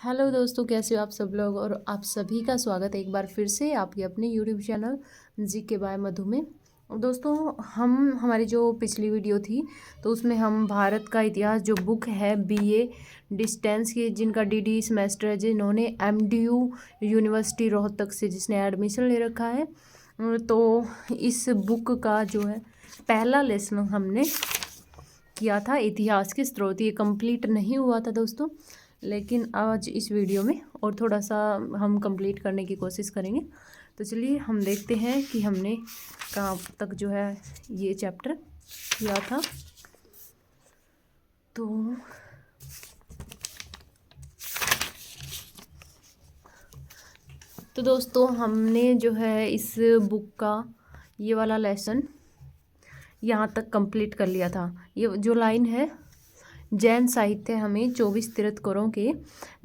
Hello दोस्तों, कैसे हो आप सब लोग। और आप सभी का स्वागत है एक बार फिर से आपके अपने यूट्यूब चैनल जी के बाय मधु में। और दोस्तों, हमारी जो पिछली वीडियो थी तो उसमें हम भारत का इतिहास जो बुक है बीए डिस्टेंस की, जिनका डीडी सेमेस्टर है, जिन्होंने एमडीयू यूनिवर्सिटी रोहतक से जिसने एडमिशन ले रखा है, तो इस बुक का जो है पहला लेसन हमने किया था इतिहास के स्रोत। ये कंप्लीट नहीं हुआ था दोस्तों, लेकिन आज इस वीडियो में और थोड़ा सा हम कंप्लीट करने की कोशिश करेंगे। तो चलिए हम देखते हैं कि हमने कहाँ तक जो है ये चैप्टर किया था। तो दोस्तों, हमने जो है इस बुक का ये वाला लेसन यहाँ तक कंप्लीट कर लिया था। ये जो लाइन है, जैन साहित्य हमें 24 तीर्थंकरों के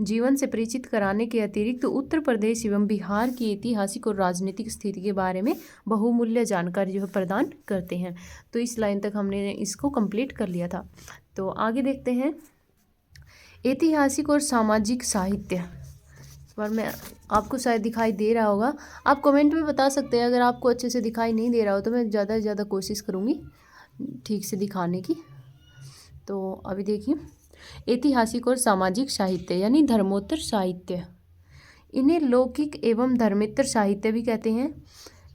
जीवन से परिचित कराने के अतिरिक्त उत्तर प्रदेश एवं बिहार की ऐतिहासिक और राजनीतिक स्थिति के बारे में बहुमूल्य जानकारी जो है प्रदान करते हैं। तो इस लाइन तक हमने इसको कंप्लीट कर लिया था। तो आगे देखते हैं, ऐतिहासिक और सामाजिक साहित्य। पर मैं आपको शायद दिखाई दे रहा होगा, आप कमेंट में बता सकते हैं। अगर आपको अच्छे से दिखाई नहीं दे रहा हो तो मैं ज़्यादा से ज़्यादा कोशिश करूँगी ठीक से दिखाने की। तो अभी देखिए, ऐतिहासिक और सामाजिक साहित्य यानी धर्मोत्तर साहित्य, इन्हें लौकिक एवं धर्मेतर साहित्य भी कहते हैं।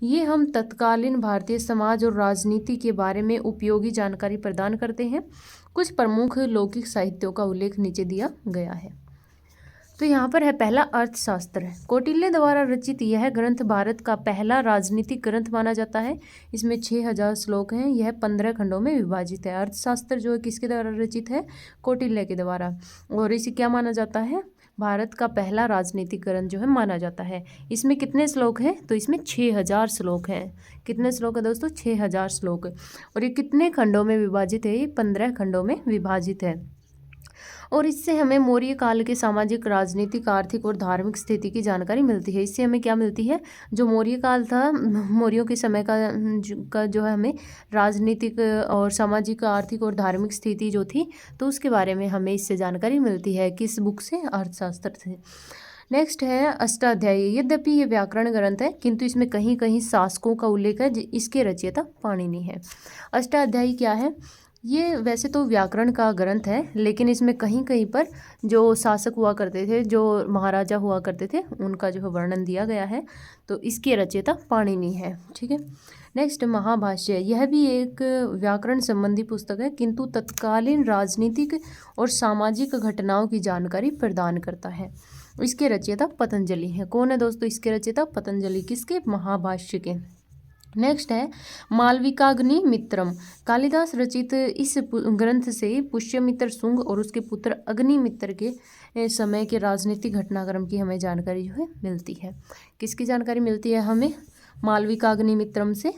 ये हम तत्कालीन भारतीय समाज और राजनीति के बारे में उपयोगी जानकारी प्रदान करते हैं। कुछ प्रमुख लौकिक साहित्यों का उल्लेख नीचे दिया गया है। तो यहाँ पर है पहला अर्थशास्त्र। कौटिल्य द्वारा रचित यह ग्रंथ भारत का पहला राजनीतिक ग्रंथ माना जाता है। इसमें 6000 श्लोक हैं। यह 15 खंडों में विभाजित है। अर्थशास्त्र जो है किसके द्वारा रचित है? कौटिल्य के द्वारा। और इसे क्या माना जाता है? भारत का पहला राजनीतिक ग्रंथ जो है माना जाता है। इसमें कितने श्लोक हैं? तो इसमें 6000 श्लोक हैं। कितने श्लोक है दोस्तों? 6000 श्लोक। और ये कितने खंडों में विभाजित है? ये 15 खंडों में विभाजित है। और इससे हमें मौर्य काल के सामाजिक, राजनीतिक, आर्थिक और धार्मिक स्थिति की जानकारी मिलती है। इससे हमें क्या मिलती है? जो मौर्य काल था, मौर्यों के समय का जो है हमें राजनीतिक और सामाजिक, आर्थिक और धार्मिक स्थिति जो थी, तो उसके बारे में हमें इससे जानकारी मिलती है। किस बुक से? अर्थशास्त्र से। नेक्स्ट है अष्टाध्यायी। यद्यपि ये व्याकरण ग्रंथ है, किंतु इसमें कहीं कहीं शासकों का उल्लेख है। इसके रचयिता पाणिनि है। अष्टाध्यायी क्या है? ये वैसे तो व्याकरण का ग्रंथ है, लेकिन इसमें कहीं कहीं पर जो शासक हुआ करते थे, जो महाराजा हुआ करते थे, उनका जो है वर्णन दिया गया है। तो इसके रचयिता पाणिनि है। ठीक है। नेक्स्ट महाभाष्य। यह भी एक व्याकरण संबंधी पुस्तक है, किंतु तत्कालीन राजनीतिक और सामाजिक घटनाओं की जानकारी प्रदान करता है। इसके रचयिता पतंजलि हैं। कौन है दोस्तों इसके रचयिता? पतंजलि। किसके? महाभाष्य के। नेक्स्ट है मालविकाग्निमित्रम। कालिदास रचित इस ग्रंथ से पुष्यमित्र शुंग और उसके पुत्र अग्निमित्र के समय के राजनीतिक घटनाक्रम की हमें जानकारी जो है मिलती है। किसकी जानकारी मिलती है हमें? मालविकाग्निमित्रम से।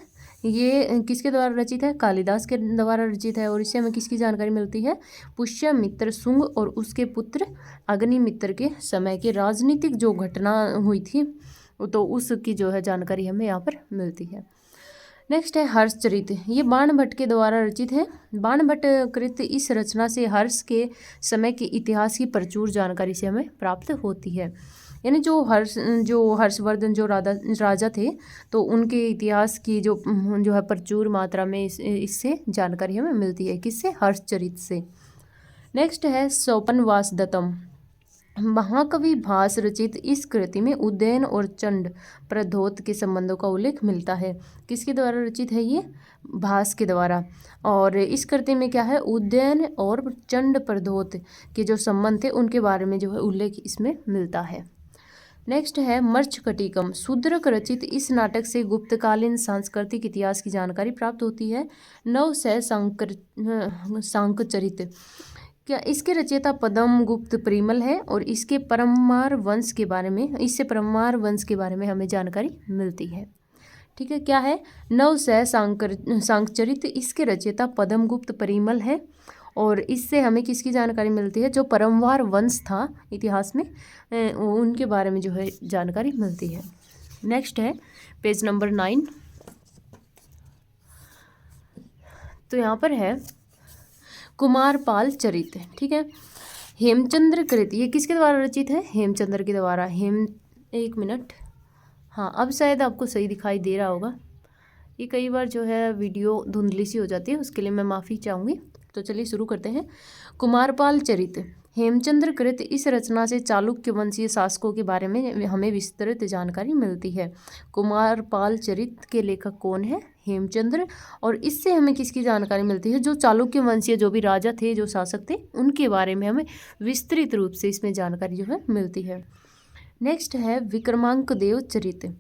ये किसके द्वारा रचित है? कालिदास के द्वारा रचित है। और इससे हमें किसकी जानकारी मिलती है? पुष्यमित्र शुंग और उसके पुत्र अग्निमित्र के समय के राजनीतिक जो घटना हुई थी, तो उसकी जो है जानकारी हमें यहाँ पर मिलती है। नेक्स्ट है हर्षचरित। ये बाणभट्ट के द्वारा रचित है। बाणभट्ट कृत इस रचना से हर्ष के समय के इतिहास की प्रचुर जानकारी से हमें प्राप्त होती है। यानी जो हर्षवर्धन जो राजा थे, तो उनके इतिहास की जो है प्रचुर मात्रा में इससे जानकारी हमें मिलती है। किससे? हर्षचरित से। नेक्स्ट है सोपनवासदत्तम। महाकवि भास रचित इस कृति में उदयन और चंड प्रद्योत के संबंधों का उल्लेख मिलता है। किसके द्वारा रचित है ये? भास के द्वारा। और इस कृति में क्या है? उदयन और चंड प्रद्योत के जो संबंध थे उनके बारे में जो है उल्लेख इसमें मिलता है। नेक्स्ट है मर्च्छकटिकम। शूद्रक रचित इस नाटक से गुप्तकालीन सांस्कृतिक इतिहास की जानकारी प्राप्त होती है। नवशय सांकचरित। क्या इसके रचयिता पद्म गुप्त परिमल है। और इससे परमार वंश के बारे में हमें जानकारी मिलती है। ठीक है। क्या है? नवशय सांकचरित। इसके रचयिता पद्म गुप्त परिमल है। और इससे हमें किसकी जानकारी मिलती है? जो परमवार वंश था इतिहास में, उनके बारे में जो है जानकारी मिलती है। नेक्स्ट है पेज नंबर 9। तो यहाँ पर है कुमारपाल चरित। ठीक है। हेमचंद्र कृत ये किसके द्वारा रचित है? हेमचंद्र के द्वारा। एक मिनट, हाँ अब शायद आपको सही दिखाई दे रहा होगा। ये कई बार जो है वीडियो धुंधली सी हो जाती है, उसके लिए मैं माफ़ी चाहूँगी। तो चलिए शुरू करते हैं। कुमारपाल चरित हेमचंद्र कृत इस रचना से चालुक्य वंशीय शासकों के बारे में हमें विस्तृत जानकारी मिलती है। कुमारपाल चरित के लेखक कौन है? हेमचंद्र। और इससे हमें किसकी जानकारी मिलती है? जो चालुक्य वंशीय जो भी राजा थे, जो शासक थे, उनके बारे में हमें विस्तृत रूप से इसमें जानकारी जो है मिलती है। नेक्स्ट है विक्रमांक देव चरित।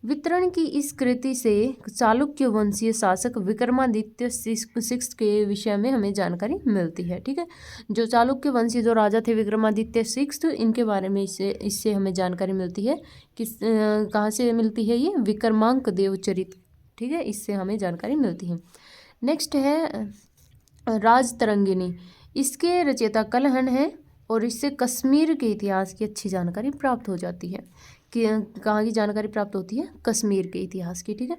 वितरण की इस कृति से चालुक्य वंशीय शासक विक्रमादित्य सिक्स्थ के विषय में हमें जानकारी मिलती है। ठीक है, जो चालुक्य वंशीय जो राजा थे विक्रमादित्य सिक्स्थ, इनके बारे में इससे हमें जानकारी मिलती है। कहाँ से मिलती है? ये विक्रमांक देव चरित। ठीक है, इससे हमें जानकारी मिलती है। नेक्स्ट है राजतरंगिणी। इसके रचयिता कलहन है और इससे कश्मीर के इतिहास की अच्छी जानकारी प्राप्त हो जाती है। कि कहाँ की जानकारी प्राप्त होती है? कश्मीर के इतिहास की। ठीक है,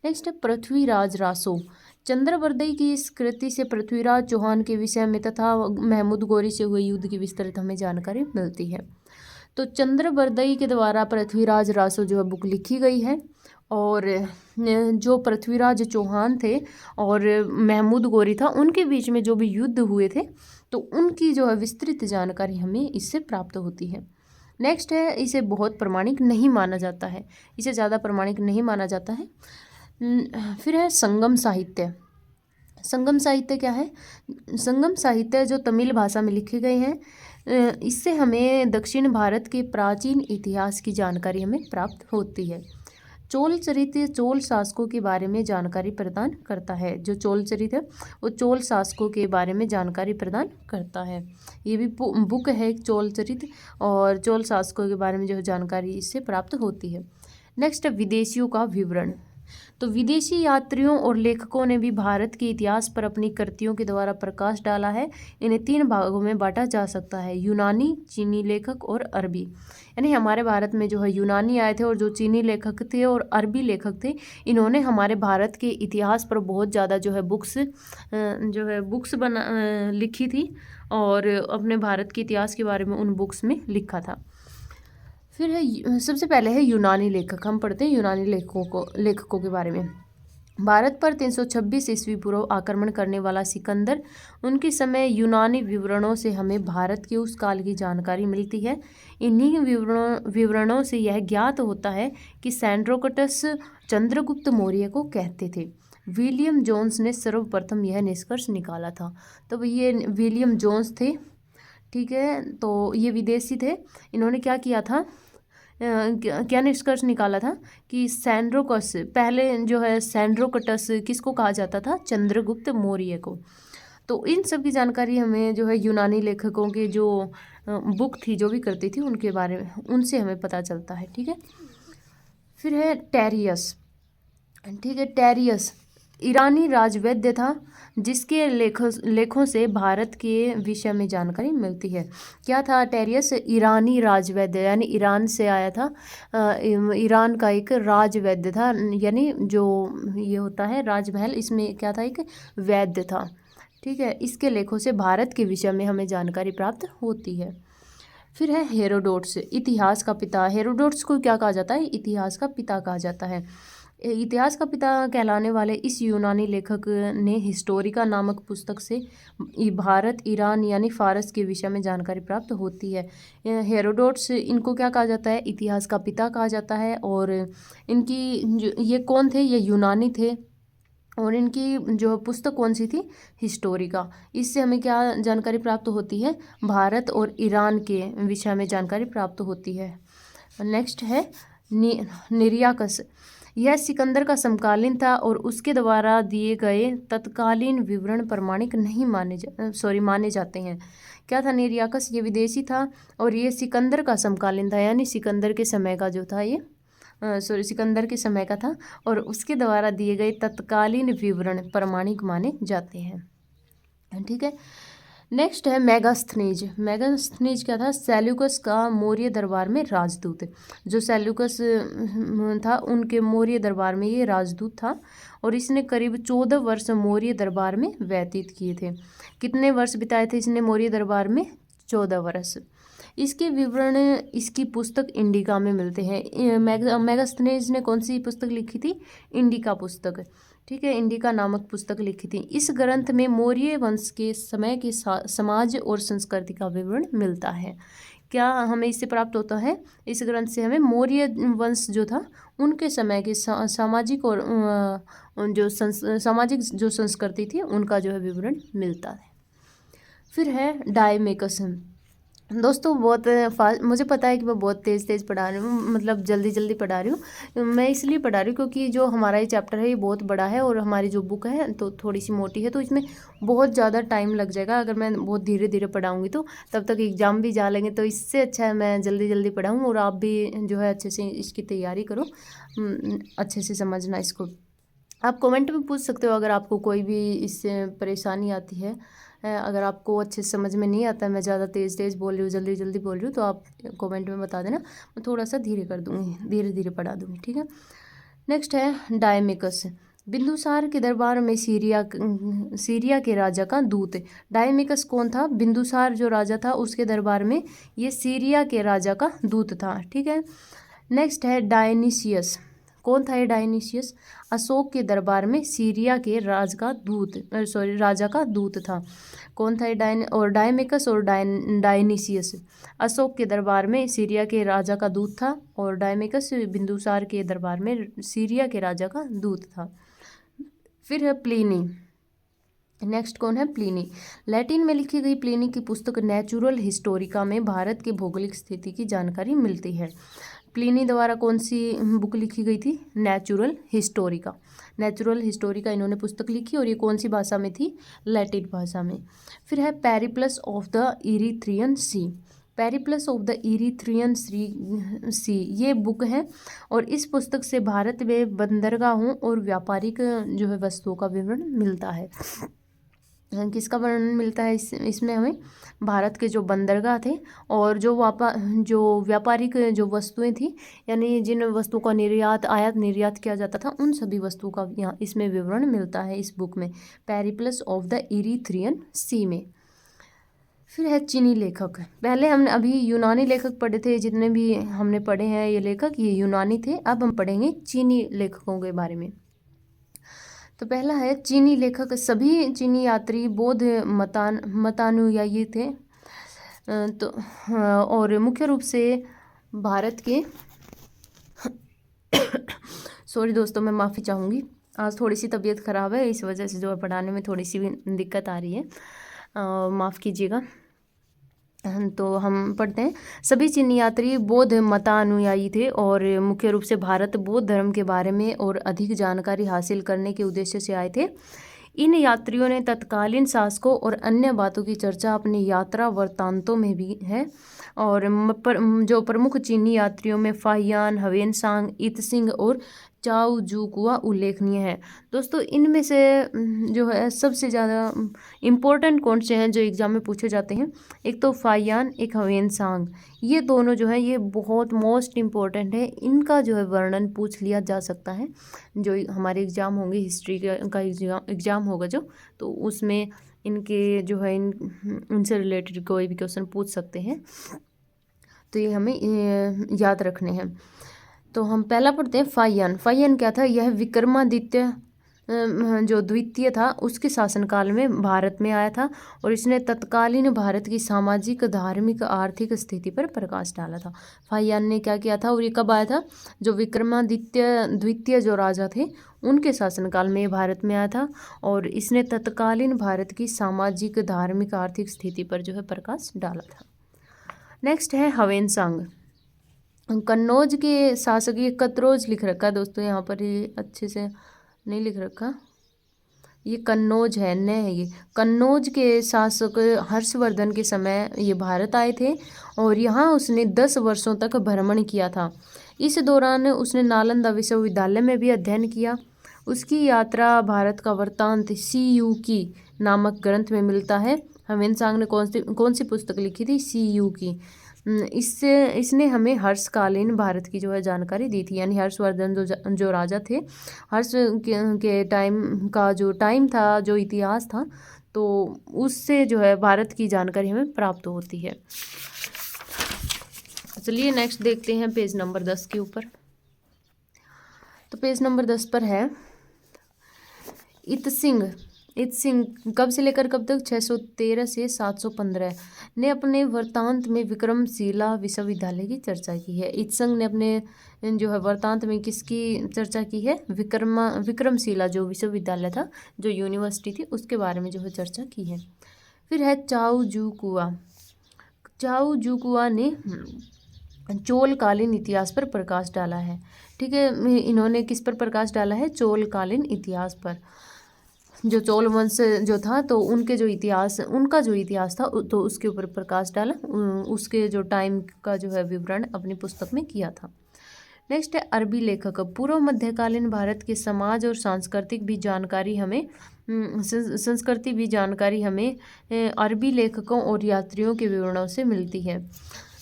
नेक्स्ट है पृथ्वीराज रासो। चंद्रबरदई की इस कृति से पृथ्वीराज चौहान के विषय में तथा महमूद गौरी से हुए युद्ध की विस्तृत हमें जानकारी मिलती है। तो चंद्रबरदई के द्वारा पृथ्वीराज रासो जो है बुक लिखी गई है, और जो पृथ्वीराज चौहान थे और महमूद गौरी था, उनके बीच में जो भी युद्ध हुए थे, तो उनकी जो है विस्तृत जानकारी हमें इससे प्राप्त होती है। नेक्स्ट है, इसे बहुत प्रमाणिक नहीं माना जाता है, इसे ज़्यादा प्रमाणिक नहीं माना जाता है। फिर है संगम साहित्य। संगम साहित्य क्या है? संगम साहित्य जो तमिल भाषा में लिखे गए हैं, इससे हमें दक्षिण भारत के प्राचीन इतिहास की जानकारी हमें प्राप्त होती है। चोल चरित्र चोल शासकों के बारे में जानकारी प्रदान करता है। जो चोल चरित्र है वो चोल शासकों के बारे में जानकारी प्रदान करता है। ये भी बुक है एक चोल चरित्र, और चोल शासकों के बारे में जो जानकारी इससे प्राप्त होती है। नेक्स्ट, विदेशियों का विवरण। तो विदेशी यात्रियों और लेखकों ने भी भारत के इतिहास पर अपनी कृतियों के द्वारा प्रकाश डाला है। इन्हें 3 भागों में बांटा जा सकता है: यूनानी, चीनी लेखक और अरबी। यानी हमारे भारत में जो है यूनानी आए थे, और जो चीनी लेखक थे और अरबी लेखक थे, इन्होंने हमारे भारत के इतिहास पर बहुत ज़्यादा जो है बुक्स लिखी थी, और अपने भारत के इतिहास के बारे में उन बुक्स में लिखा था। फिर है सबसे पहले है यूनानी लेखक। हम पढ़ते हैं यूनानी लेखकों के बारे में। भारत पर 326 ईस्वी पूर्व आक्रमण करने वाला सिकंदर, उनके समय यूनानी विवरणों से हमें भारत के उस काल की जानकारी मिलती है। इन्हीं विवरणों से यह ज्ञात होता है कि सैंड्रोकटस चंद्रगुप्त मौर्य को कहते थे। विलियम जोन्स ने सर्वप्रथम यह निष्कर्ष निकाला था। तो ये विलियम जोन्स थे। ठीक है, तो ये विदेशी थे। इन्होंने क्या किया था, क्या निष्कर्ष निकाला था कि सैंड्रोकस, पहले जो है सैंड्रोकटस किसको कहा जाता था? चंद्रगुप्त मौर्य को। तो इन सब की जानकारी हमें जो है यूनानी लेखकों के जो बुक थी, जो भी करती थी, उनके बारे में, उनसे हमें पता चलता है। ठीक है, फिर है टेरियस। ठीक है, टेरियस ईरानी राजवैद्य था, जिसके लेखों से भारत के विषय में जानकारी मिलती है। क्या था टेरियस? ईरानी राजवैद्य, यानी ईरान से आया था। ईरान का एक राजवैद्य था, यानी जो ये होता है राजमहल, इसमें क्या था? एक वैद्य था। ठीक है, इसके लेखों से भारत के विषय में हमें जानकारी प्राप्त होती है। फिर है हेरोडोट्स, इतिहास का पिता। हेरोडोट्स को क्या कहा जाता है? इतिहास का पिता कहा जाता है। इतिहास का पिता कहलाने वाले इस यूनानी लेखक ने हिस्टोरिका नामक पुस्तक से भारत, ईरान यानी फारस के विषय में जानकारी प्राप्त होती है। हेरोडोट्स, इनको क्या कहा जाता है? इतिहास का पिता कहा जाता है। और इनकी ये कौन थे? ये यूनानी थे, और इनकी जो पुस्तक कौन सी थी? हिस्टोरिका। इससे हमें क्या जानकारी प्राप्त होती है? भारत और ईरान के विषय में जानकारी प्राप्त होती है। नेक्स्ट है निरियाकस। यह सिकंदर का समकालीन था, और उसके द्वारा दिए गए तत्कालीन विवरण प्रमाणिक नहीं माने जाते हैं। क्या था निरियाकस? ये विदेशी था, और ये सिकंदर का समकालीन था, यानी सिकंदर के समय का जो था ये सिकंदर के समय का था, और उसके द्वारा दिए गए तत्कालीन विवरण प्रमाणिक माने जाते हैं। ठीक है, नेक्स्ट है मेगास्थनीज। मेगास्थनीज क्या था? सेल्यूकस का मौर्य दरबार में राजदूत। जो सेल्यूकस था, उनके मौर्य दरबार में ये राजदूत था, और इसने करीब 14 वर्ष मौर्य दरबार में व्यतीत किए थे। कितने वर्ष बिताए थे इसने मौर्य दरबार में? 14 वर्ष। इसके विवरण इसकी पुस्तक इंडिका में मिलते हैं। मेगास्थनीज ने कौन सी पुस्तक लिखी थी? इंडिका पुस्तक, ठीक है, इंडिका नामक पुस्तक लिखी थी। इस ग्रंथ में मौर्य वंश के समय के समाज और संस्कृति का विवरण मिलता है। क्या हमें इससे प्राप्त होता है? इस ग्रंथ से हमें मौर्य वंश जो था उनके समय के सामाजिक और सामाजिक जो संस्कृति थी उनका जो है विवरण मिलता है। फिर है डायमेकस। दोस्तों बहुत फास्ट, मुझे पता है कि मैं बहुत तेज़ पढ़ा रही हूँ, मतलब जल्दी जल्दी पढ़ा रही हूँ। मैं इसलिए पढ़ा रही हूँ क्योंकि जो हमारा ये चैप्टर है ये बहुत बड़ा है और हमारी जो बुक है तो थोड़ी सी मोटी है, तो इसमें बहुत ज़्यादा टाइम लग जाएगा अगर मैं बहुत धीरे धीरे पढ़ाऊँगी तो तब तक एग्ज़ाम भी जा लेंगे। तो इससे अच्छा है मैं जल्दी जल्दी पढ़ाऊँ और आप भी जो है अच्छे से इसकी तैयारी करो, अच्छे से समझना इसको। आप कमेंट में पूछ सकते हो अगर आपको कोई भी इससे परेशानी आती है, अगर आपको अच्छे से समझ में नहीं आता है, मैं ज़्यादा तेज़ बोल रही हूँ, जल्दी जल्दी बोल रही हूँ, तो आप कमेंट में बता देना, मैं थोड़ा सा धीरे कर दूँगी, धीरे धीरे पढ़ा दूँगी, ठीक है। नेक्स्ट है डायमेकस। बिंदुसार के दरबार में सीरिया के राजा का दूत। डायमेकस कौन था? बिंदुसार जो राजा था उसके दरबार में ये सीरिया के राजा का दूत था, ठीक है। नेक्स्ट है डायनिसियस। कौन था ये डायनिसियस? अशोक के दरबार में सीरिया के राजा का दूत था। कौन था ये? डायमेकस और डायनिसियस अशोक के दरबार में सीरिया के राजा का दूत था और डायमेकस बिंदुसार के दरबार में सीरिया के राजा का दूत था। फिर है प्लिनी। नेक्स्ट कौन है? प्लिनी। लैटिन में लिखी गई प्लिनी की पुस्तक नेचुरल हिस्टोरिका में भारत के भौगोलिक स्थिति की जानकारी मिलती है। प्लिनी द्वारा कौन सी बुक लिखी गई थी? Natural Historica. नेचुरल हिस्टोरिका इन्होंने पुस्तक लिखी और ये कौन सी भाषा में थी? लैटिन भाषा में। फिर है Periplus of the Erythraean Sea. Periplus of the Erythraean Sea ये बुक है और इस पुस्तक से भारत में बंदरगाहों और व्यापारिक जो है वस्तुओं का विवरण मिलता है। किसका वर्णन मिलता है इसमें हमें? भारत के जो बंदरगाह थे और जो व्यापारिक जो वस्तुएं थी, यानी जिन वस्तुओं का निर्यात आयात निर्यात किया जाता था उन सभी वस्तुओं का यहाँ इसमें विवरण मिलता है इस बुक में, पेरिप्लस ऑफ द इरीथ्रियन सी में। फिर है चीनी लेखक। पहले हमने अभी यूनानी लेखक पढ़े थे, जितने भी हमने पढ़े हैं ये लेखक ये यूनानी थे। अब हम पढ़ेंगे चीनी लेखकों के बारे में। तो पहला है चीनी लेखक। सभी चीनी यात्री बौद्ध मतानुयायी थे, तो और मुख्य रूप से भारत के सॉरी दोस्तों, मैं माफ़ी चाहूँगी, आज थोड़ी सी तबीयत ख़राब है, इस वजह से जो है पढ़ाने में थोड़ी सी भी दिक्कत आ रही है, माफ़ कीजिएगा। तो हम पढ़ते हैं। सभी चीनी यात्री बौद्ध मतानुयायी थे और मुख्य रूप से भारत बौद्ध धर्म के बारे में और अधिक जानकारी हासिल करने के उद्देश्य से आए थे। इन यात्रियों ने तत्कालीन शासकों और अन्य बातों की चर्चा अपनी यात्रा वृत्तांतों में भी है और जो प्रमुख चीनी यात्रियों में फाहियान, ह्वेनसांग, इत्सिंग और चाओ जूकुआ उल्लेखनीय है। दोस्तों इनमें से जो है सबसे ज़्यादा इम्पोर्टेंट कौन से हैं जो एग्ज़ाम में पूछे जाते हैं? एक तो फाहियान, एक ह्वेनसांग, ये दोनों जो है ये बहुत मोस्ट इम्पोर्टेंट है। इनका जो है वर्णन पूछ लिया जा सकता है, जो हमारे एग्ज़ाम होंगे हिस्ट्री का एग्ज़ाम होगा जो, तो उसमें इनके जो है इनसे रिलेटेड कोई भी क्वेश्चन पूछ सकते हैं, तो ये हमें याद रखने हैं। तो हम पहला पढ़ते हैं फाहियान। फाहियान क्या था? यह विक्रमादित्य जो द्वितीय था उसके शासनकाल में भारत में आया था और इसने तत्कालीन भारत की सामाजिक, धार्मिक, आर्थिक स्थिति पर प्रकाश डाला था। फाहियान ने क्या किया था और ये कब आया था? जो विक्रमादित्य द्वितीय जो राजा थे उनके शासनकाल में भारत में आया था और इसने तत्कालीन भारत की सामाजिक, धार्मिक, आर्थिक स्थिति पर जो है प्रकाश डाला था। नेक्स्ट है ह्वेनसांग। कन्नौज के शासक, ये कतरोज लिख रखा है दोस्तों, यहाँ पर ये अच्छे से नहीं लिख रखा, ये कन्नौज है, न है ये। कन्नौज के शासक हर्षवर्धन के समय ये भारत आए थे और यहाँ उसने 10 वर्षों तक भ्रमण किया था। इस दौरान उसने नालंदा विश्वविद्यालय में भी अध्ययन किया। उसकी यात्रा भारत का वृत्तांत CU नामक ग्रंथ में मिलता है। ह्वेनसांग ने कौन सी पुस्तक लिखी थी? CU। इसने हमें हर्षकालीन भारत की जो है जानकारी दी थी, यानी हर्षवर्धन जो राजा थे, हर्ष के टाइम का जो टाइम था, जो इतिहास था, तो उससे जो है भारत की जानकारी हमें प्राप्त होती है। चलिए नेक्स्ट देखते हैं पेज नंबर 10 के ऊपर। तो पेज नंबर 10 पर है इत्सिंग कब से लेकर कब तक 613 से 715 ने अपने वृत्तांत में विक्रमशिला विश्वविद्यालय की चर्चा की है। इत्सिंग ने अपने जो है वृत्तांत में किसकी चर्चा की है? विक्रमशिला जो विश्वविद्यालय था, जो यूनिवर्सिटी थी, उसके बारे में जो है चर्चा की है। फिर है चाउ जुकुआ ने चोलकालीन इतिहास पर प्रकाश डाला है। ठीक है, इन्होंने किस पर प्रकाश डाला है? चोलकालीन इतिहास पर। जो चोल वंश जो था तो उनका जो इतिहास था तो उसके ऊपर प्रकाश डाला, उसके जो टाइम का जो है विवरण अपनी पुस्तक में किया था। नेक्स्ट है अरबी लेखक। पूर्व मध्यकालीन भारत के समाज और सांस्कृतिक भी जानकारी हमें अरबी लेखकों और यात्रियों के विवरणों से मिलती है।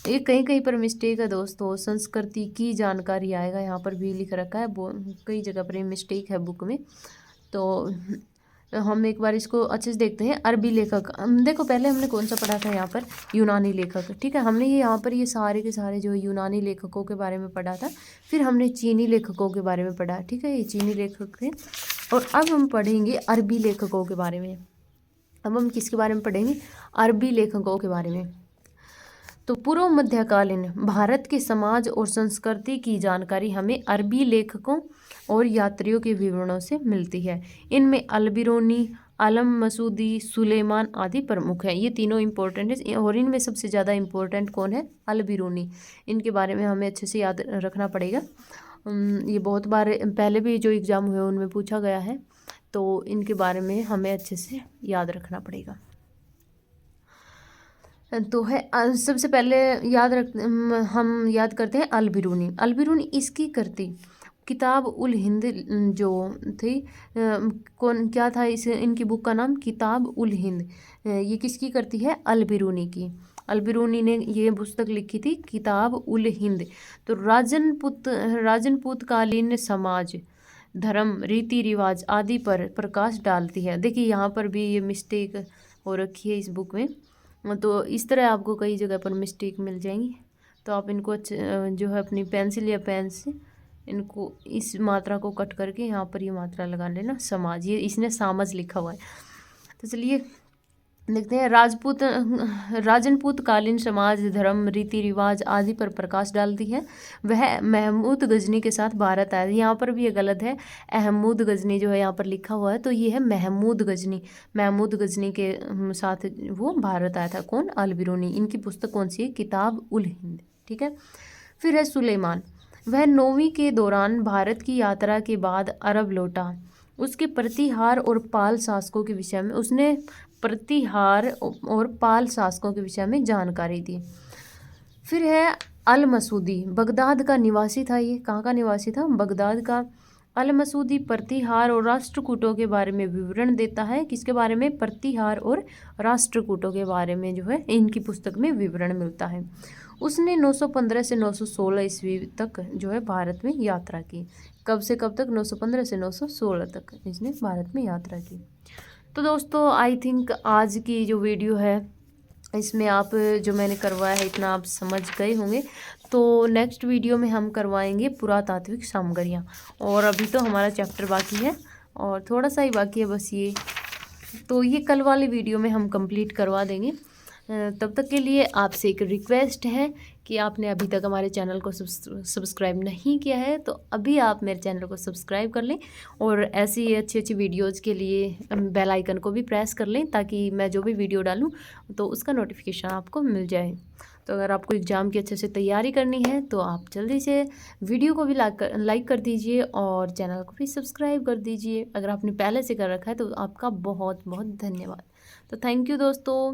ये कहीं पर मिस्टेक है दोस्तों, संस्कृति की जानकारी आएगा, यहाँ पर भी लिख रखा है, कई जगह पर ये मिस्टेक है बुक में। तो हम एक बार इसको अच्छे से देखते हैं। अरबी लेखक, देखो पहले हमने कौन सा पढ़ा था यहाँ पर? यूनानी लेखक। ठीक है, हमने ये यहाँ पर ये सारे के सारे जो यूनानी लेखकों के बारे में पढ़ा था। फिर हमने चीनी लेखकों के बारे में पढ़ा। ठीक है, ये चीनी लेखक थे। और अब हम पढ़ेंगे अरबी लेखकों के बारे में। अब हम किसके बारे में पढ़ेंगे? अरबी लेखकों के बारे में। तो पूर्व मध्यकालीन भारत के समाज और संस्कृति की जानकारी हमें अरबी लेखकों और यात्रियों के विवरणों से मिलती है। इनमें अल-बिरूनी, अलम मसूदी, सुलेमान आदि प्रमुख हैं। ये तीनों इम्पोर्टेंट है और इनमें सबसे ज़्यादा इम्पोर्टेंट कौन है? अल-बिरूनी। इनके बारे में हमें अच्छे से याद रखना पड़ेगा। ये बहुत बार पहले भी जो एग्ज़ाम हुए उनमें पूछा गया है, तो इनके बारे में हमें अच्छे से याद रखना पड़ेगा। तो है सबसे पहले हम याद करते हैं अल-बिरूनी इसकी करती किताब उल हिंद जो थी, क्या था इनकी बुक का नाम? किताब उल हिंद। ये किसकी करती है? अल-बिरूनी की। अल-बिरूनी ने ये पुस्तक लिखी थी किताब उल हिंद। तो राजपूत कालीन समाज, धर्म, रीति रिवाज आदि पर प्रकाश डालती है। देखिए यहाँ पर भी ये मिस्टेक हो रखी है इस बुक में। तो इस तरह आपको कई जगह पर मिस्टेक मिल जाएंगी, तो आप इनको जो है अपनी पेंसिल या पेन से इनको इस मात्रा को कट करके यहाँ पर ये मात्रा लगा लेना। समाज, ये इसने सामज लिखा हुआ है। तो चलिए देखते हैं। राजपूत कालीन समाज, धर्म, रीति रिवाज आदि पर प्रकाश डालती है। वह महमूद गजनी के साथ भारत आया। यहाँ पर भी ये गलत है, अहमूद गजनी जो है यहाँ पर लिखा हुआ है, तो ये है महमूद गजनी के साथ वो भारत आया था। कौन? अल-बिरूनी। इनकी पुस्तक कौन सी है? किताब उल हिंद। ठीक है। फिर है सुलेमान। वह 9वीं के दौरान भारत की यात्रा के बाद अरब लौटा। उसके प्रतिहार और पाल शासकों के विषय में उसने जानकारी दी। फिर है अल-मसूदी। बगदाद का निवासी था। ये कहाँ का निवासी था? बगदाद का। अल-मसूदी प्रतिहार और राष्ट्रकूटों के बारे में विवरण देता है। किसके बारे में? प्रतिहार और राष्ट्रकूटों के बारे में जो है इनकी पुस्तक में विवरण मिलता है। उसने 915 से 916 ईस्वी तक जो है भारत में यात्रा की। कब से कब तक? 915 से 916 तक इसने भारत में यात्रा की। तो दोस्तों आई थिंक आज की जो वीडियो है इसमें आप जो मैंने करवाया है इतना आप समझ गए होंगे। तो नेक्स्ट वीडियो में हम करवाएंगे पुरातात्विक सामग्रियाँ, और अभी तो हमारा चैप्टर बाकी है और थोड़ा सा ही बाकी है बस ये। तो ये कल वाली वीडियो में हम कंप्लीट करवा देंगे। तब तक के लिए आपसे एक रिक्वेस्ट है कि आपने अभी तक हमारे चैनल को सब्सक्राइब नहीं किया है तो अभी आप मेरे चैनल को सब्सक्राइब कर लें, और ऐसी अच्छी वीडियोज़ के लिए बेल आइकन को भी प्रेस कर लें ताकि मैं जो भी वीडियो डालूं तो उसका नोटिफिकेशन आपको मिल जाए। तो अगर आपको एग्ज़ाम की अच्छे से तैयारी करनी है तो आप जल्दी से वीडियो को भी लाइक कर दीजिए और चैनल को भी सब्सक्राइब कर दीजिए। अगर आपने पहले से कर रखा है तो आपका बहुत बहुत धन्यवाद। तो थैंक यू दोस्तों।